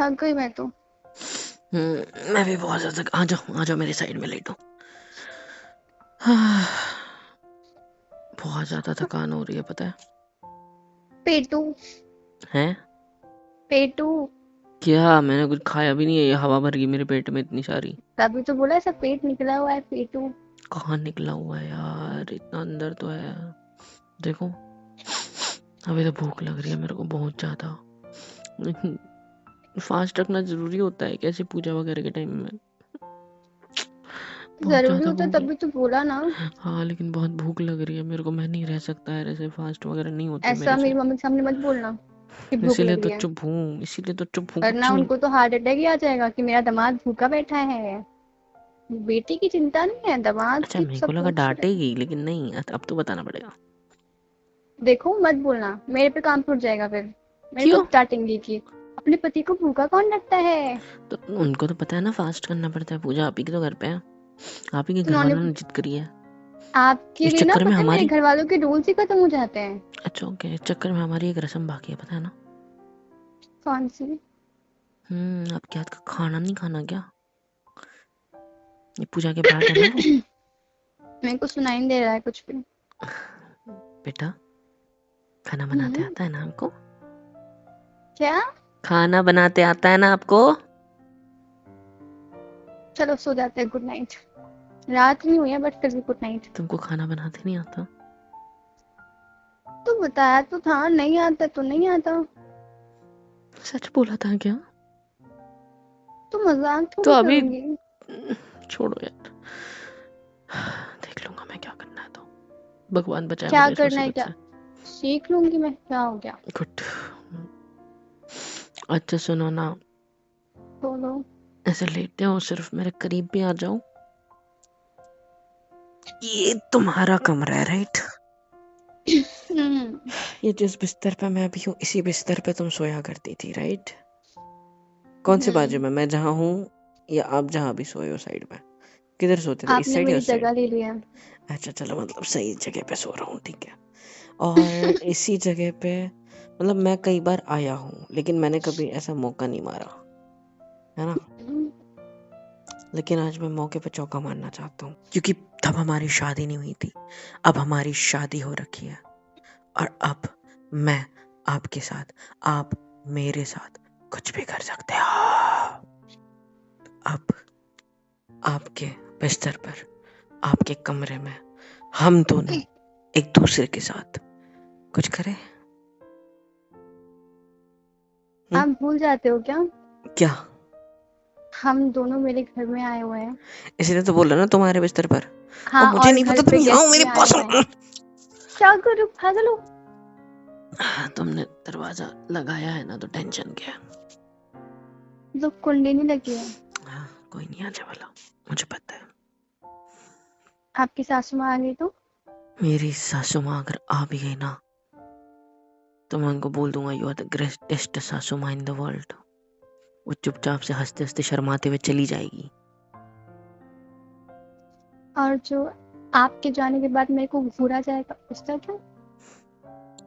थक गई मैं तो। मैं भी बहुत ज्यादा। आ जाओ मेरे साइड में लेटो। हाँ, बहुत ज्यादा थकान हो रही है पता है। पेटू हैं? पेटू। क्या? मैंने कुछ खाया भी नहीं है, ये हवा भर गई मेरे पेट में इतनी सारी। तभी तो बोला ऐसा पेट निकला हुआ है पेटू। कहाँ निकला हुआ है यार, इतना अंदर तो है। देखो, अभी तो भूख लग रही है मेरे को बहुत ज्यादा। फास्ट रखना जरूरी होता है कैसे पूजा वगैरह के टाइम में? बहुत जरूरी ज्यादा होता भूख। तभी तो बोला ना। हाँ लेकिन बहुत भूख लग रही है मेरे को, मैं नहीं रह सकता यार ऐसे, फास्ट वगैरह नहीं होते ऐसा मेरे से। मेरी मम्मी के सामने मत बोलना कि भूख इसीलिए लग तो रही है, चुप हूँ, इसीलिए तो चुप हूँ, वरना कुछ नहीं। उनको तो हार्ट अटैक ही आ जाएगा कि मेरा दामाद भूखा बैठा है। बेटी की चिंता नहीं है, दामाद अच्छा की मेरे को सब लगा पूछ रहे हैं। डांटेगी, लेकिन नहीं, अब तो बताना पड़ेगा। देखो मत बोलना, मेरे पे काम टूट जाएगा फिर। मेरे को क्यों? डांटेंगी कि अपने पति को भूखा कौन रखता है। तो उनको तो पता है ना फास्ट करना पड़ता है, पूजा आप ही के तो घर पे है, आप ही के तो घर उन्होंने वालों ने जिद करी है। आपके इस बिना चक्कर में पता है मेरे हमारी, घर वालों के रूल्स ही खत्म हो जाते हैं। अच्छा ओके, इस चक्कर में हमारी एक रस्म बाकी है पता है ना। कौन सी? आपके हाथ का खाना नहीं खाना क्या? ये पूजा के बाद है ना वो। मेरे को सुनाई नहीं दे रहा है कुछ भी। बेटा, खाना बनाते हम्म। आता है ना आपको? क्या? खाना बनाते आता है ना आपको? चलो सो जाते हैं, गुड नाइट। रात नहीं हुई है बट फिर भी गुड नाइट। तुमको खाना बनाते नहीं आता? तो बताया तो था, नहीं आता तो नहीं आता। सच बोला था क्या? तो मजाक तो थोड़ी अभी करूंगी। छोड़ो यार, देख लूंगा मैं क्या करना है तो, भगवान बचाए क्या मुझे इस करना है मुसीबत क्या? से। सीख लूंगी मैं, क्या हो गया। गुड। अच्छा सुनो ना, बोलो। ऐसे लेटे हो सिर्फ मेरे करीब भी आ जाओ। ये तुम्हारा कमरा है राइट? हम्म। ये जिस बिस्तर पे मैं अभी हूँ, इसी बिस्तर पे तुम सोया करती थी राइट? कौन से बाजू में, मैं जहाँ हूँ या आप जहाँ भी सोए हो साइड में? किधर सोते थे, इस आपने साइड या मेरी उस साइड? जगह ले लिया। अच्छा चलो, मतलब सही जगह पे सो रहा हूँ, ठीक है। और इसी जगह पे, मतलब मैं कई बार आया हूँ लेकिन मैंने कभी ऐसा मौका नहीं मारा, है ना। लेकिन आज मैं मौके पे चौका मारना चाहता हूँ, क्योंकि तब हमारी शादी नहीं हुई थी, अब हमारी शादी हो रखी है। और अब मैं आपके साथ, आप मेरे साथ कुछ भी कर सकते हो। अब आपके बिस्तर पर, आपके कमरे में, हम दोनों एक दूसरे के साथ कुछ करें। आप भूल जाते हो क्या? क्या? हम दोनों मेरे घर में आए हुए हैं। इसलिए तो बोल रहा ना तुम्हारे बिस्तर पर। अब हाँ, मुझे और नहीं घर पता, तुम पे यहाँ हो गेस्ट मेरे भी आए पास। हुए हैं। क्या करूँ, पागल हो? तुमने दरवाजा लगाया है ना, तो टेंशन क्या है। तो कुंडी नहीं लगी है? हाँ, कोई नहीं आने वाला, मुझे पता है। आपकी सासू माँ आ गई तो? मेरी सासू माँ अगर आ भी गई ना, तो मैं उनको बोल दूंगा यू आर द ग्रेटेस्ट सासू माँ इन द वर्ल्ड। वो चुपचाप से हंसते हंसते शर्माते हुए चली जाएगी। और जो आपके जाने के बाद मेरे को घूरा जाएगा उसका क्या?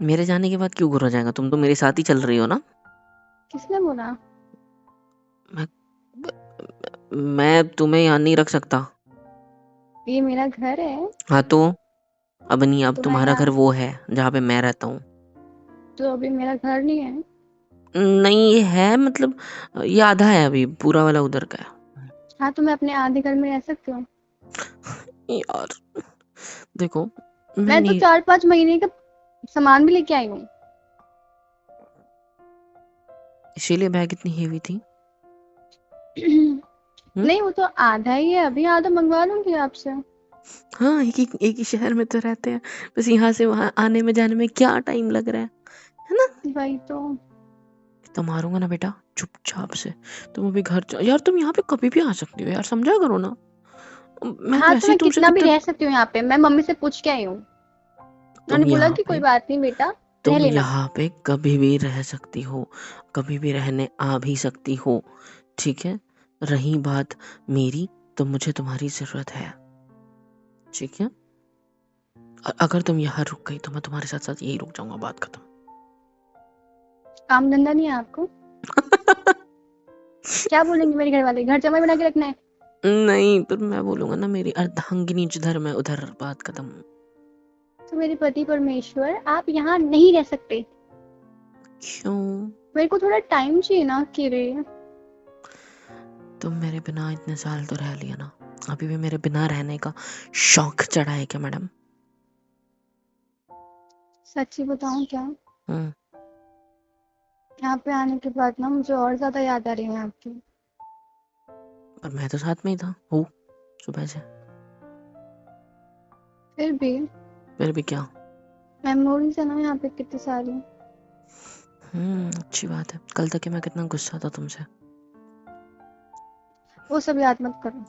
मेरे जाने के बाद क्यों घुरा जाएगा, तुम तो मेरे साथ ही चल रही हो ना। किसने बोला? मैं मैं तुम्हें यहाँ नहीं रख सकता। ये मेरा घर है। हाँ तो, अब नहीं, अब तो मैं तुम्हारा घर यहाँ, वो है जहाँ पे मैं रहता हूँ। तो अभी मेरा घर नहीं है। नहीं ये है, मतलब ये आधा है, अभी पूरा वाला उधर का हाँ, तो मैं अपने आधे घर में रह सकती हूँ। है यार। देखो, मैं मैं तो नहीं, 4-5 महीने का सामान भी लेके आई हूँ। इसीलिए बैग इतनी हेवी थी। हम्म। नहीं, वो तो आधा ही है, अभी आधा मंगवा लूंगी आपसे। हाँ, एक ही शहर में तो रहते हैं, बस यहाँ से वहां आने में जाने में क्या टाइम लग रहा है ना। वही तो। तो मारूंगा ना बेटा, चुपचाप से। तुम अभी घर यार, तुम यहाँ पे कभी भी आ सकती हो यार, समझा करो ना। मैं तो हाँ, तो ऐसे ही मैं तुमसे कितना भी कितना। रह सकती हूँ यहाँ पे, मैं मम्मी से पूछ के आई हूँ। तुम उन्होंने बोला यहाँ कि कोई पे बात नहीं बेटा, रह तुम लेना। यहाँ पे कभी भी रह सकती हो, कभी भी रहने आ भी सकती हो, ठीक है। रही बात मेरी, तो मुझे तुम्हारी जरूरत है, ठीक है। और अगर तुम यहाँ रुक गई तो मैं तुम्हारे साथ साथ यही रुक जाऊंगा, बात खत्म। काम धंधा नहीं है आपको? क्या बोलेंगे मेरे घर वाले? घर जमाई बना के रखना है? नहीं, पर मैं बोलूंगा ना मेरी अर्धांगिनी जिधर मैं उधर बात खत्म। तो मेरे पति परमेश्वर, आप यहाँ नहीं रह सकते। क्यों? मेरे को थोड़ा टाइम चाहिए ना आपके लिए। तुम मेरे बिना इतने साल तो रह लिया ना, अभी भी मेरे बिना रहने का शौक चढ़ा है क्या मैडम? सच्ची बताऊं क्या, हम्म। यहाँ पे आने के बाद ना मुझे और ज्यादा याद आ रही है आपकी। पर मैं तो साथ में ही था, हूँ, सुबह से। फिर भी क्या? मेमोरीज है ना यहाँ पे कितनी सारी। अच्छी बात है। कल तक मैं कितना गुस्सा था तुमसे। वो सब याद मत करो।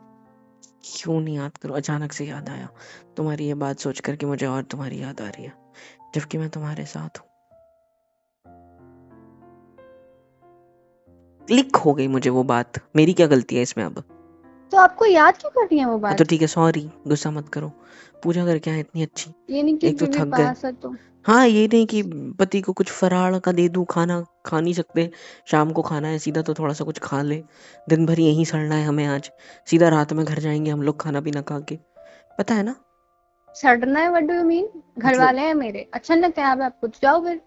क्यों नहीं याद करूं? अचानक से याद आया तुम्हारी ये बात सोच कर कि मुझे और तुम्हारी याद आ रही है, जबकि मैं तुम्हारे साथ हूँ। क्लिक हो गई मुझे वो बात, मेरी क्या गलती है इसमें अब? तो आपको याद क्यों कर रही है वो तो बात? ठीक है, सॉरी, गुस्सा मत करो। पूजा करके आए इतनी अच्छी, ये नहीं कि एक तो बीवी थक गए। पास है तो। हाँ, ये नहीं कि पति को कुछ फराड़ का दे दूं, खाना खा नहीं सकते, शाम को खाना है सीधा तो थोड़ा सा कुछ खा ले। दिन भर यहीं सड़ना है हमें, आज सीधा रात में घर जाएंगे हम लोग खाना पीना खा के, पता है ना? सड़ना है? What do you mean? घर मतलब वाले हैं मेरे, अच्छा नहीं लगता है आप आपको? तो जाओ फिर।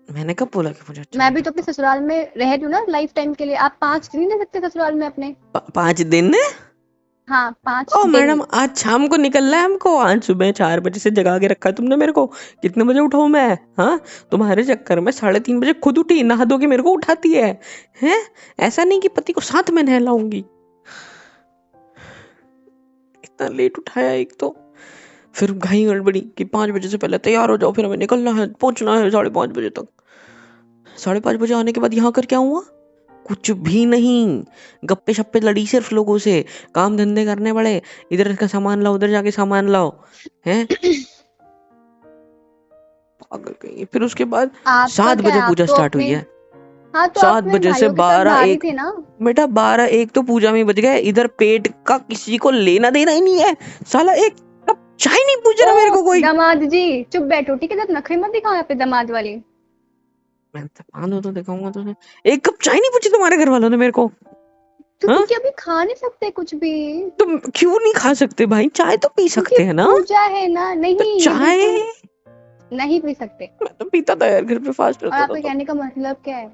मैंने कब बोला कि मुझे अच्छा मैं नहीं भी तो अपने लगता? ससुराल में रह रही हूँ ना लाइफ टाइम के लिए। आप 5 दिन नहीं रह सकते ससुराल में अपने? 5 दिन? हाँ, 5 ओ दिन। मैडम, आज शाम को निकलना है हमको, आज सुबह 4 बजे से जगा के रखा है तुमने मेरे को। कितने बजे उठाऊं मैं? हाँ, तुम्हारे चक्कर में 3:30 बजे खुद उठी, नहा धो के मेरे को उठाती है। हैं? ऐसा नहीं कि पति को साथ में नहलाऊंगी। इतना लेट उठाया एक तो, फिर घाई गड़बड़ी कि 5 बजे से पहले तैयार हो जाओ, फिर हमें निकलना है, पहुंचना है 5:30 बजे तक। 5:30 बजे आने के बाद यहाँ कर क्या हुआ? कुछ भी नहीं, गप्पे शप्पे लड़ी सिर्फ लोगों से, काम धंधे करने पड़े, इधर का सामान लाओ, उधर जाके सामान लाओ, हैं? पागल कहीं। फिर उसके बाद आपका सात क्या है, बजे आप पूजा तो स्टार्ट हुई अपने। है। हाँ, तो आप सात अपने बजे से भाइयों के साथ बारह बाहर ही एक थे ना। बेटा 12-1 तो पूजा में ही बज गए। इधर पेट का किसी को लेना देना ही नहीं है, साला एक कप चाय नहीं पूछ रहा मेरे ओ को कोई। दामाद जी, चुप बैठो ठीक है? जब नखरे मत दिखाओ यहाँ पे दामाद वाली। मैं तूफान हो तो दिखाऊंगा तुझे। एक कप चाय नहीं पूछी तुम्हारे घर वालों ने मेरे को? तो हाँ, क्योंकि अभी खा नहीं सकते कुछ भी। तुम क्यों नहीं खा सकते भाई? चाय तो पी क्योंकि सकते हैं ना? पूजा है ना। तो नहीं, ये चाय बिल्कुल नहीं पी सकते। मैं तो पीता था यार, घर पे फास्ट और रहता था आपके तो। कहने का मतलब क्या है?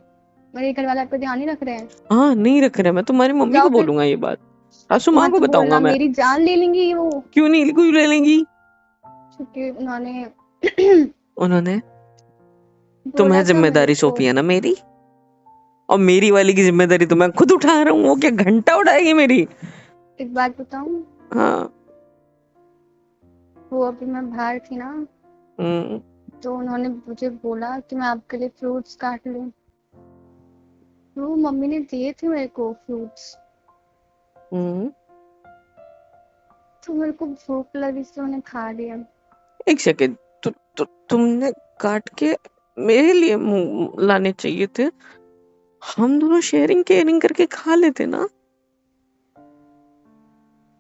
मेरे घर वाले आप पे ध्यान नहीं रख रहे हैं? हाँ, नहीं रख रहे। मैं तुम्हारी मम्मी को जाओ फिर। बोलूंगा ये बात, सासू माँ मत को बताऊंगा बोलना, मैं। मेरी जान ले लेंगी वो। क्यों नहीं, क्यों ले लेंगी? क्योंकि उन्होंने उन्होंने तुम्हें बोला था मेरे जिम्मेदारी को। सौंपी है ना मेरी, और मेरी वाली की जिम्मेदारी तो मैं खुद उठा रहा हूँ। वो क्या घंटा उठाएगी मेरी? एक बात बताऊं, हाँ। वो अभी मैं बाहर थी ना, हम्म। तो उन्होंने मुझे बोला कि मैं आपके लिए फ्रूट्स काट लूं। वो मम्मी ने दिए थे मेरे को फ्रूट्स। हम्म। तो मेरे को भूख लगी तो मैंने खा लिया। एक सेकेंड, तुमने काट के मेरे लिए मुंह लाने चाहिए थे, हम दोनों शेयरिंग केयरिंग करके खा लेते ना।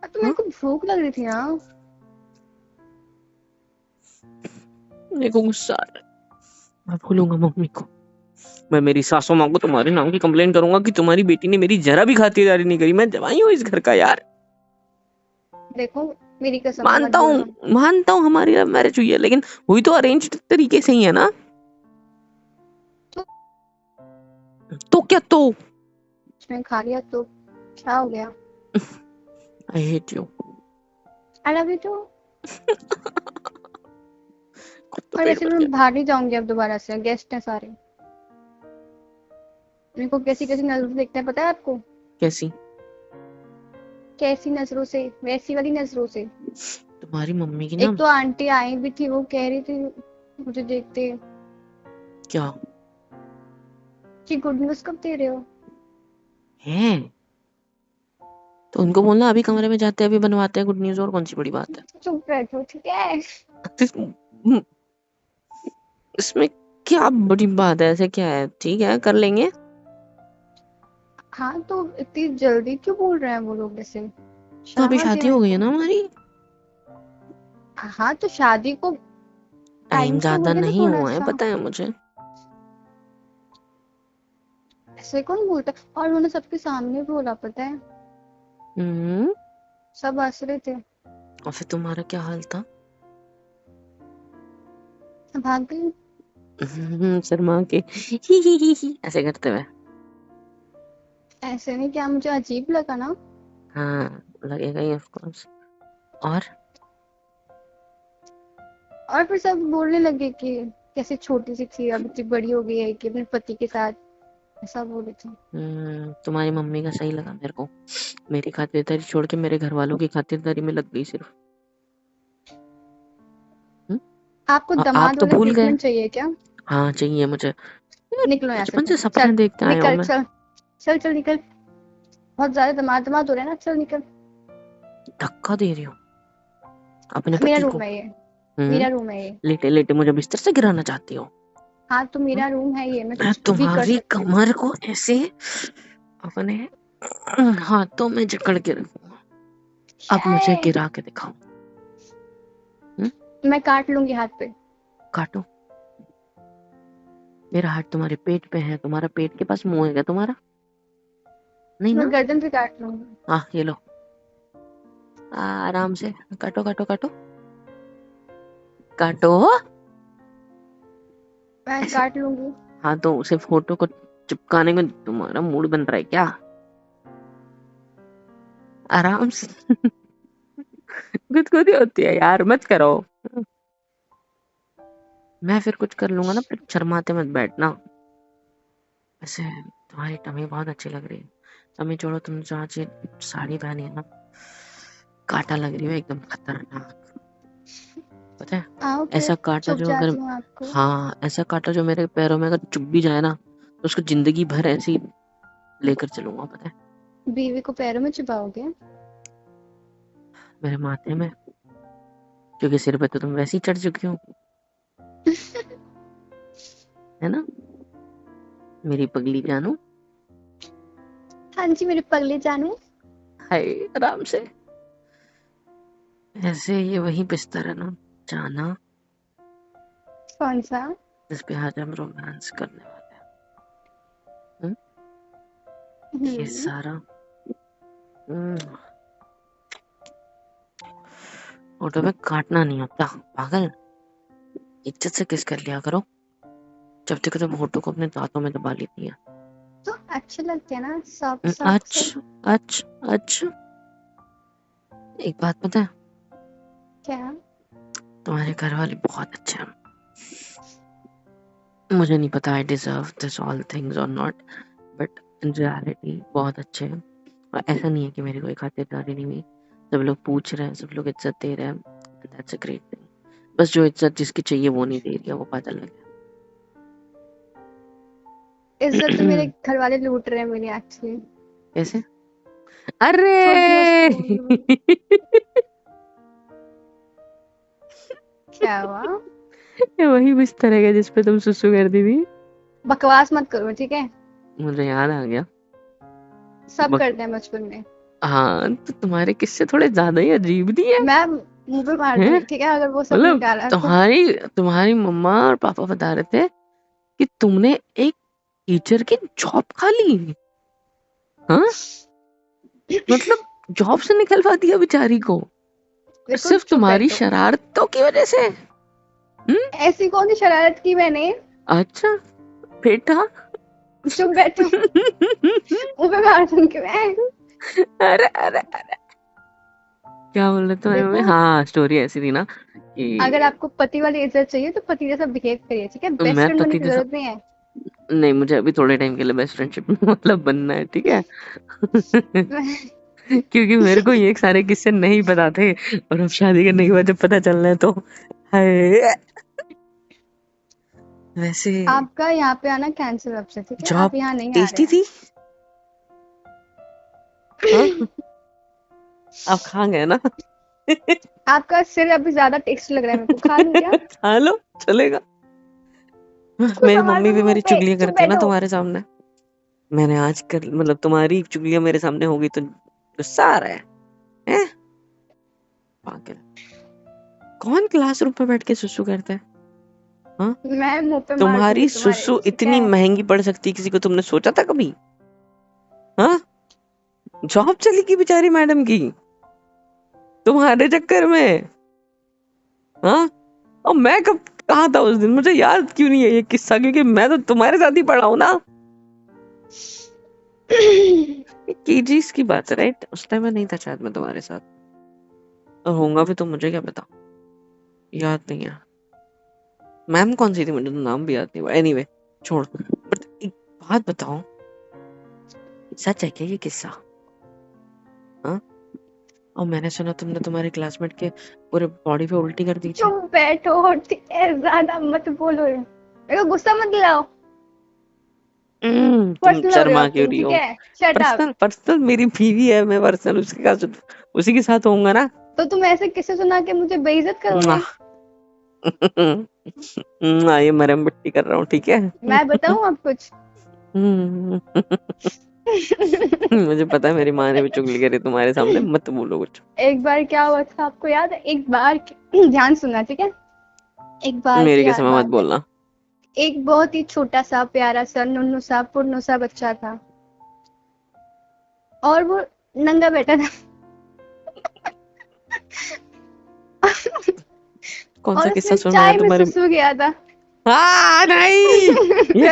तो मेरे हाँ, को भूख लग रही थी ना। मेरे को गुस्सा आ रहा है। मैं भूलूंगा मम्मी को, मैं मेरी सासू माँ को तुम्हारे नाम की कंप्लेन करूंगा कि तुम्हारी बेटी ने मेरी जरा भी खातिरदारी नहीं करी। मैं जवाई हूँ इस घर का यार। देखो, मेरी कसम है, मत बोलना। मानता हूँ हमारी लव मैरिज हुई है, लेकिन हुई तो अरेंज तरीके से ही है ना। तो तो क्या तो? उसने खा लिया तो क्या हो गया? I hate you. I love you too. खुद तो और पेट वैसे भर मैं गया। बाहर नहीं जाऊंगी अब दोबारा से, गेस्ट हैं सारे। मेरे को कैसी कैसी नजरों से देखते हैं पता है आपको? कैसी? कैसी नजरों से? वैसी वाली नजरों से। तुम्हारी मम्मी की ना। एक तो आंटी आई भी थी, वो कह रही थी मुझे देखते क्या कि गुड न्यूज कब दे रहे हो। है? तो उनको बोलना अभी कमरे में जाते हैं, अभी बनवाते हैं गुड न्यूज, और कौन सी बड़ी बात है? चुप बैठो ठीक है? इसमें क्या बड़ी बात है? ऐसे क्या है? ठीक है, कर लेंगे। हाँ, तो इतनी जल्दी क्यों बोल रहे हैं वो लोग ऐसे? तो शर्म अभी आती है शादी हो मेरे गई है को। ना हमारी। हाँ, तो शादी को टाइम टाइम तो ज्यादा लगे ना नहीं थोड़ा हुआ है, सा। पता है मुझे। ऐसे कौन बोलता है? और उन्होंने सबके सामने बोला, पता है? हम्म। सब हंस रहे थे। और फिर तुम्हारा क्या हाल था? भाग गई। शर्मा के ही ऐसे करते हुए। ऐसे नहीं, क्या मुझे अजीब लगा ना। हाँ, लगेगा ही ऑफ कोर्स। और और फिर सब बोलने लगे कि कैसे छोटी सी थी, अब इतनी बड़ी हो गई है कि अपने पति के साथ, ऐसा बोले थे। तुम्हारी मम्मी का सही लगा मेरे को। मेरी खातिरदारी छोड़ के मेरे घर वालों की खातिरदारी में लग गई सिर्फ। हम्म? आपको आप दामाद तो वाला भूल गए। ट्रीटमेंट चाहिए क्या? हाँ चाहिए मुझे। निकलो यहाँ से बचपन तुम, से चल। सपने देखते आया हूँ निकल, मैं। चल। चल चल निकल। बहुत ज्यादा दामाद दामाद हो रहा है ना, चल निकल। धक्का दे रही हूँ अपने मेरा पति को। रूम है ये। हम्म। मेरा रूम है ये। लेटे लेटे मुझे बिस्तर से गिराना चाहती हो? हाँ, तो हम्म? मेरा रूम है ये, मैं मैं कुछ भी कर तुम्हारी सकती हूँ। कमर को ऐसे अपने हाथों में जकड़ के रखूंगा। अब मुझे है। गिरा के दिखाओ। मैं काट लूंगी हाथ पे। काटो। मेरा हाथ तुम्हारे पेट पे है, तुम्हारा पेट के पास मुंह है क्या तुम्हारा? नहीं मैं ना? गर्दन पे काट लूंगी। हाँ ये लो। आराम से काटो काटो काटो काटो। मैं ऐसे। काट लूंगी। हाँ तो उसे फोटो को चिपकाने में तुम्हारा मूड बन रहा है क्या? आराम से। गुदगुदी होती है यार, मत करो। मैं फिर कुछ कर लूंगा ना, फिर शर्माते मत बैठना। वैसे तुम्हारी टमी बहुत अच्छी लग रही है। टमी छोड़ो, तुम जो आज ये साड़ी पहनी है ना, कांटा लग रही है एकदम खतरनाक। पता है? आओ फिर। ऐसा कांटा चुप जो अगर, जाती हूँ आपको। हाँ ऐसा कांटा जो मेरे पैरों में अगर चुभ भी जाए ना, तो उसको जिंदगी भर ऐसे ही लेकर चलूंगा। पता है? बीवी को पैरों में चुभाओगे? मेरे माथे में, क्योंकि सिर पे तो तुम वैसे ही चढ़ चुकी हो, है ना मेरी पगली जानू? हाँ जी, मेरे पगले जानू। हाय आराम से। ऐसे ये वही बिस्तर है ना जाना, कौन सा? जिस पे आज हम रोमांस करने वाले हैं। हम्म? ये हम्म। सारा फोटो में काटना नहीं होता पागल। इज्जत से किस कर लिया करो। जब देखो तब फोटो को अपने दांतों में दबा लेती है। तो अच्छे लगते हैं ना, सॉफ्ट सॉफ्ट से। अच्छा अच्छा अच्छा। एक बात पता है, क्या? तुम्हारे घर वाले बहुत अच्छे हैं। मुझे नहीं पता I deserve this all things और नॉट, बट इन रियलिटी बहुत अच्छे हैं। और ऐसा नहीं है कि मेरी कोई खातिरदारी नहीं हुई। सब लोग पूछ रहे हैं, सब लोग इज्जत दे रहे हैं, दैट्स अ ग्रेट थिंग। बस जो इज्जत जिसकी चाहिए वो नहीं दे रही है, वो बात अलग इज्जत तो मेरे है। घर वाले लूट रहे हैं मेरी, एक्चुअली। कैसे? छोटी अरे वस्तु। क्या हुआ? ये वही बिस्तर है जिस पे तुम सुसु करती थी। बकवास मत करो, ठीक है? मुझे याद आ गया। सब बक... करते हैं बचपन में। हाँ तो तुम्हारे किस्से थोड़े ज्यादा ही अजीब नहीं है? मैं मुंह पे मार हैं? दूंगी, ठीक है, अगर वो सब मतलब निकाला तो। तुम्हारी तुम्हारी मम्मा और पापा बता रहे थे कि तुमने एक टीचर की जॉब खा ली। हाँ मतलब जॉब से निकलवा दिया बेचारी को, और देखो, सिर्फ चुप तुम्हारी बैठो। शरारतों की वजह से। ऐसी कौन सी शरारत की मैंने? अच्छा बेटा। चुप बैठो। मुंह पे मार दूंगी मैं। अरे अरे अरे, क्या बोल रहे तुम्हारी मम्मी? देखो, हाँ स्टोरी ऐसी थी ना अगर कि आपको पति वाली इज्जत चाहिए तो पति जैसा बिहेव करिए, ठीक है? बेस्ट मैं फ्रेंड बनने पति की जैसा जरूरत नहीं है। नहीं, मुझे अभी थोड़े टाइम के लिए बेस्ट फ्रेंडशिप मतलब बनना है, ठीक है। क्योंकि मेरे को ये सारे किस्से नहीं पता थे, और अब शादी करने के बाद जब पता चल रहा है तो हाय। वैसे आपका यहाँ पे आना कैंसिल अब से, ठीक है? जॉब आप यहाँ नहीं आ रहे टेस्टी हैं। थी। हाँ आप खा गए ना? आपका सिर अभी ज्यादा टेस्टी लग रहा है मेरे को, खा लूं क्या? खा लो चलेगा। कुछ मेरी मार मम्मी भी दूंगी मुंह मेरी पे, चुगलियां चुप करती है ना बैठो। तुम्हारे सामने। मैंने आज कर मतलब तुम्हारी चुगलियां मेरे सामने होगी तो गुस्सा आ रहा है? हैं? पागल। कौन क्लासरूम में बैठ के सुसु करता है? हाँ, मैं मुंह पे मार दूंगी तुम्हारी तुम्हारे, सुसु ठीक इतनी है? महंगी पड़ सकती है, किसी को तुमने सोचा था कभी? हाँ, जॉब चली गई बेचारी मैडम की तुम्हारे चक्कर में। हाँ, और मैं कब कहाँ था उस दिन, मुझे याद क्यों नहीं है ये किस्सा, क्योंकि मैं तो तुम्हारे साथ ही पढ़ा हूँ ना। केजीस की बात है, राइट? उस टाइम में नहीं था शायद मैं तुम्हारे साथ, और होऊंगा भी तो मुझे क्या पता, याद नहीं है। मैम कौन सी थी मुझे तो नाम भी याद नहीं हुआ। एनीवे छोड़, बट एक बात बताओ, सच है क्या ये किस्सा? हाँ, और मैंने सुना तुमने तुम्हारे क्लासमेट के पूरे बॉडी पे उल्टी कर दी थी। चुप बैठो और ज्यादा मत बोलो, मेरे को गुस्सा मत दिलाओ। तुम पर्सनल हो रहे हो शर्मा अब क्यों तुम, रही ठीक हो? है? Shut up. पर्सनल पर्सनल मेरी बीवी है, मैं पर्सनल उसी के साथ होऊंगा ना। तो तुम ऐसे किस्से सुना के मुझे बेइज्जत करोगे? ये मरहम पट्टी कर रहा हूँ, ठीक है? मैं बताऊं अब कुछ? मुझे पता है मेरी माँ ने भी चुगली करी तुम्हारे सामने, मत बोलो कुछ। एक बार क्या हुआ था आपको याद है? एक बार ध्यान सुनना, ठीक है? एक बार मेरे की कैसे में मत बात है। बोलना। एक बहुत ही छोटा सा प्यारा सा नुन्नू सा पुन्नू सा बच्चा था, और वो नंगा बैठा था। कौन सा और किस्सा उसने सुना है चाय में तुम्हारे? सुसु गया था। हाँ नहीं, ये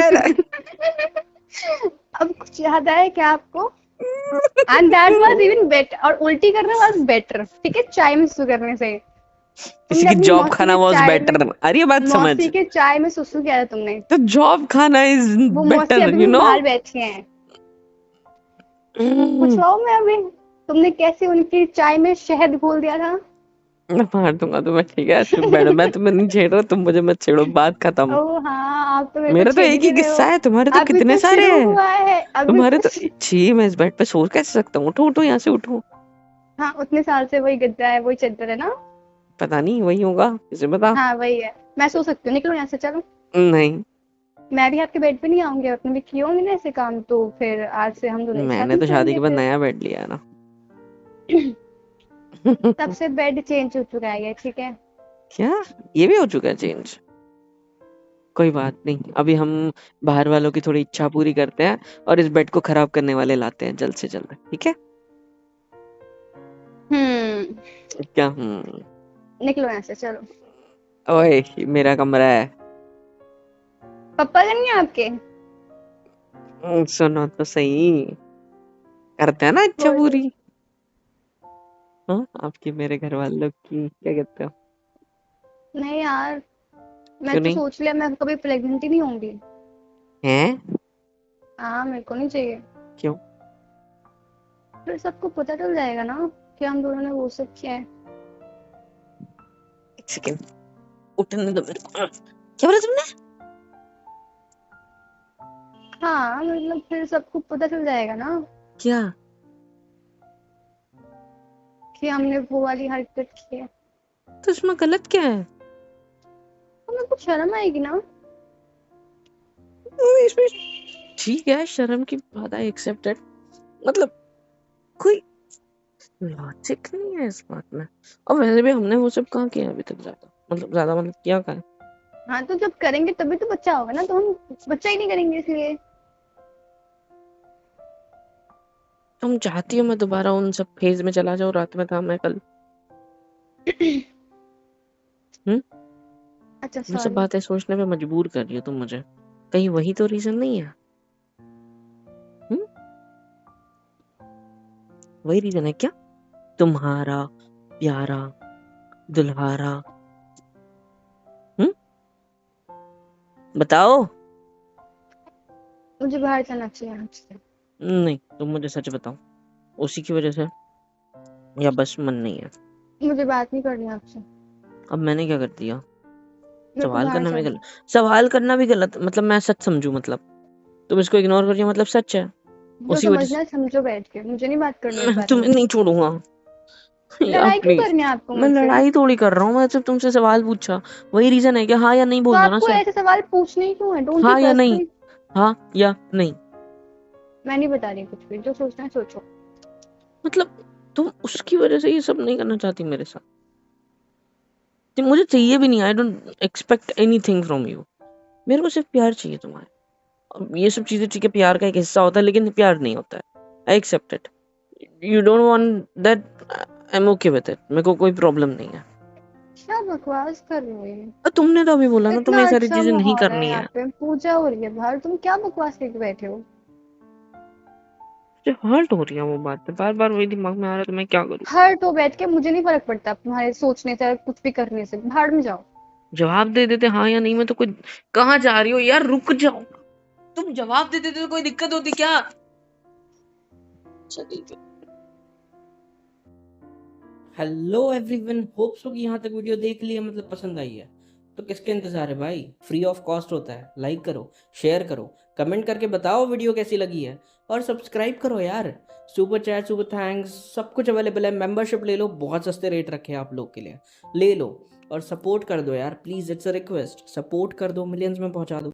अब कुछ याद आया क्या आपको? And that was even better, और उल्टी करना वाज बेटर, ठीक है, चाय में सुसु करने से। किसी तुमने की अपनी जॉब खाना वाज बेटर, अरे ये बात समझ। मौसी के चाय में सुसु किया था तुमने। तो जॉब खाना इज वो मौसी बेटर, अभी यू भी नो। बाहर बैठी हैं। पूछवाओ मैं अभी, तुमने कैसे उनकी चाय में शहद घोल दिया था? मैं मार दूंगा तुम्हें, ठीक है? चुप बैठो, मैं तुम्हें नहीं छेड़ रहा, तुम मुझे मत छेड़ो, बात खत्म। ओ हाँ, आप तो मेरे को मेरा तो छेड़ ही एक ही नहीं रहे हो। किस्सा है, तुम्हारे तो अभी कितने तो सारे शुरू हैं। हुआ है, अभी तुम्हारे तो तो छी, मैं इस बेड पे सो कैसे सकता हूँ? उठो उठो यहाँ से उठो। हाँ, उतने साल से वही गद्दा है, वही चादर है ना? पता नहीं वही होगा, किसे पता। हाँ वही है। मैं सो सकती हूँ, निकलो यहाँ से, चलो। नहीं, मैं भी आपके बेड पे नहीं आऊंगी, आपने भी किए होंगे ना ऐसे काम, तो फिर आज से हम दोनों एक साथ मैंने ही तो शादी सोएंगे के बाद फिर। नया बेड लिया है ना। तब से बेड चेंज हो चुका है ये, ठीक है? क्या? ये भी हो चुका है चेंज? कोई बात नहीं, अभी हम बाहर वालों की थोड़ी इच्छा पूरी करते हैं और इस बेड को खराब करने वाले लाते हैं जल्द से जल्द, ठीक है? क्या निकलो यहाँ से, चलो। ओए, ये मेरा कमरा है। पप्पा का नहीं है आपके? सुनो तो सही, करते हैं ना इच्छा बोलिए। पूरी। हाँ, आपकी मेरे घर वालों की, क्या कहते हो? नहीं यार, मैं क्यों तो नहीं? सोच लिया मैं कभी प्रेग्नेंट ही नहीं होंगी। हैं? हाँ, मेरे को नहीं चाहिए। क्यों? फिर सबको पता चल जाएगा ना कि हम दोनों ने वो सब किया है। एक सेकेंड, उठने दो मेरे को। क्या बोला तुमने? हाँ मतलब फिर सबको पता चल जाएगा ना क्या? कि हमने वो वाली हरकत की है। तो इसमें गलत क्या है? तो मेरे को शर्म आएगी ना। इसमें ठीक है, शर्म की बात है, एक्सेप्टेड, मतलब कोई लॉजिक नहीं है इस बात में। और वैसे भी हमने वो सब कहाँ किया अभी तक, ज्यादा मतलब किया कहाँ है? हाँ, तो जब करेंगे तभी तो बच्चा होगा ना, तो हम बच्चा ही नहीं करेंगे इसलिए। तुम चाहती हो मैं दोबारा उन सब फेज में चला जाऊँ? रात में था मैं कल। हम्म, अच्छा ये सब सॉरी। बातें सोचने पे मजबूर कर रही हो तुम मुझे, कहीं वही तो रीजन नहीं है? हम्म, वही रीजन है क्या? तुम्हारा प्यारा दुल्हारा। हम्म, बताओ। मुझे बाहर जाना चाहिए यहाँ से। नहीं, तुम मुझे सच बताओ, उसी की वजह से या बस मन नहीं है? मुझे बात नहीं करनी आपसे। अब मैंने क्या कर दिया? मेरे को सवाल बाहर करना भी जाना गलत, सवाल करना भी गलत, मतलब मैं सच समझू, मतलब तुम इसको इग्नोर कर रही हो, मतलब सच है? है। जो उसी वजह समझना है समझो बैठ के, मुझे नहीं बात करनी से इस मैं बारे में। तुम्हें नहीं छोड़ूंगा यार, लड़ाई क्यों प्लीज। करनी है आपको मैं मुझसे? लड़ाई थोड़ी कर रहा हूँ, मैं सिर्फ तुमसे सवाल पूछा, वही रीजन है क्या? हाँ या नहीं तो बोलना ना आपको सिर्फ। ऐसे सवाल पूछने ही क्यों है? डोंट यू हाँ या ट्रस्ट नहीं, मी? हाँ या नहीं, मैं नहीं बता रही कुछ भी, जो सोचना है सोचो। मतलब तुम उसकी वजह से ये सब नहीं करना चाहती मेरे साथ? तो मुझे चाहिए भी नहीं, I don't expect anything from you. मेरे को सिर्फ प्यार चाहिए तुम्हारा। अब ये सब चीजें ठीक है, प्यार का एक हिस्सा होता है, लेकिन प्यार नहीं होता है। I accept it. You don't want that, I am okay with it. मेरे को कोई प्रॉब्लम नहीं है। क्या बकवास कर रहे हो ये? तुमने तो अभी बोला ना तुम्हें इतना ये सारी अच्छा चीजें नहीं माहौल है करनी यहाँ है। पे, पूजा हो रही है बाहर, तुम क्या बकवास लेके बैठे हो? मुझे हर्ट हो रही है वो बात पे, बार बार वही दिमाग में आ रहा है, तो मैं क्या करूँ? हर्ट हो बैठ के, मुझे नहीं फर्क पड़ता तुम्हारे सोचने से, कुछ भी करने से, भाड़ में जाओ। जवाब दे देते हाँ या नहीं में, तो कोई। कहाँ जा रही हो यार, रुक जाओ। तुम जवाब दे देते तो कोई दिक्कत होती क्या? अच्छा ठीक है। हेलो एवरीवन, होप सो कि यहाँ तक वीडियो देख ली है, मतलब पसंद आई है। तो किसके इंतजार है भाई, फ्री ऑफ कॉस्ट होता है। लाइक करो, शेयर करो, कमेंट करके बताओ वीडियो कैसी लगी है, और सब्सक्राइब करो यार। सुपर चैट, सुपर थैंक्स, सब कुछ अवेलेबल है। मेंबरशिप ले लो, बहुत सस्ते रेट रखे हैं आप लोग के लिए, ले लो और सपोर्ट कर दो यार please, it's a request. Support कर दो, मिलियंस में पहुंचा दो।